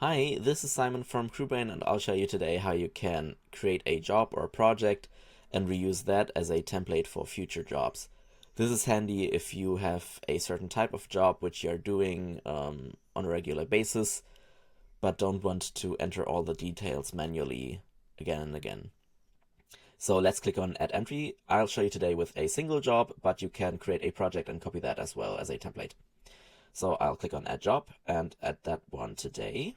Hi, this is Simon from CrewBrain, and I'll show you today how you can create a job or a project and reuse that as a template for future jobs. This is handy if you have a certain type of job which you're doing on a regular basis, but don't want to enter all the details manually again and again. So let's click on Add Entry. I'll show you today with a single job, but you can create a project and copy that as well as a template. So I'll click on Add Job and add that one today.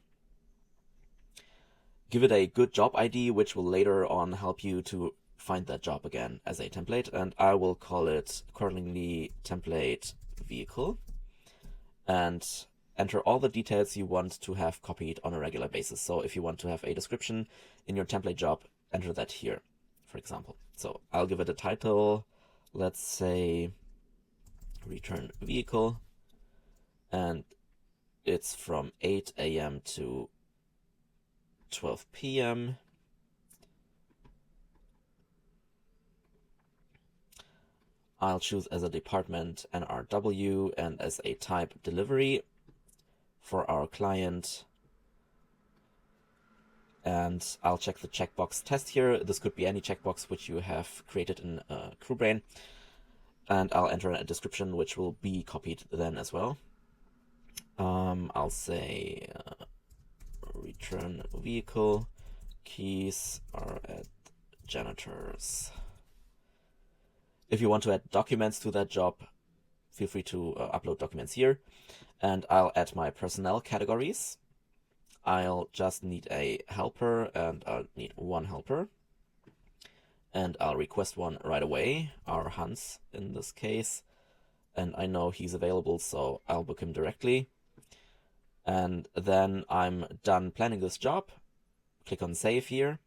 Give it a good job ID, which will later on help you to find that job again as a template. And I will call it accordingly template vehicle. And enter all the details you want to have copied on a regular basis. So if you want to have a description in your template job, enter that here, for example. So I'll give it a title. Let's say return vehicle. And it's from 8 a.m. to 12 p.m. I'll choose as a department NRW and as a type delivery for our client. And I'll check the checkbox test here. This could be any checkbox which you have created in CrewBrain. And I'll enter a description which will be copied then as well. I'll say return vehicle, keys are at janitors. If you want to add documents to that job, feel free to upload documents here. And I'll add my personnel categories. I'll just need a helper, and I'll need one helper. And I'll request one right away, our Hans in this case. And I know he's available, so I'll book him directly. And then I'm done planning this job. Click on Save here.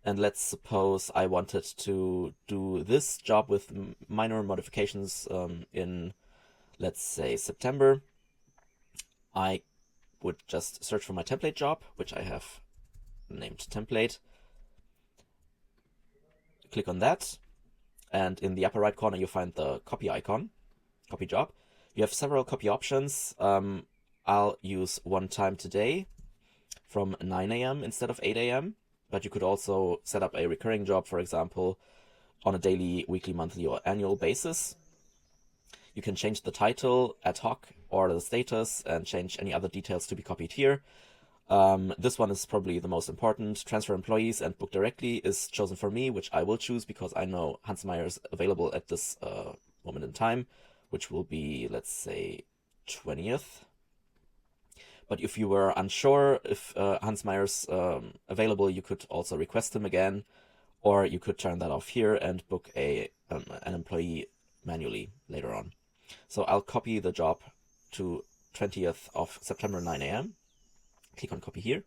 And let's suppose I wanted to do this job with minor modifications in, let's say, September. I would just search for my template job, which I have named template. Click on that. And in the upper right corner, you find the copy icon, copy job. You have several copy options. I'll use one time today from 9 a.m. instead of 8 a.m. But you could also set up a recurring job, for example, on a daily, weekly, monthly, or annual basis. You can change the title ad hoc or the status and change any other details to be copied here. This one is probably the most important. Transfer employees and book directly is chosen for me, which I will choose because I know Hans Meyer is available at this moment in time, which will be, let's say, 20th. But if you were unsure if Hans Meyer's available, you could also request him again, or you could turn that off here and book an employee manually later on. So I'll copy the job to 20th of September, 9 a.m. Click on copy here.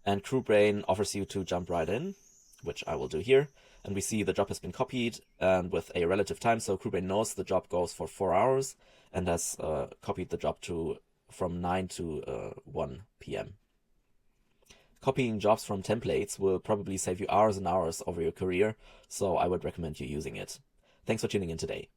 And CrewBrain offers you to jump right in, which I will do here. And we see the job has been copied and with a relative time. So CrewBrain knows the job goes for 4 hours and has copied the job to from 9 to 1 p.m. Copying jobs from templates will probably save you hours and hours over your career, so I would recommend you using it. Thanks for tuning in today.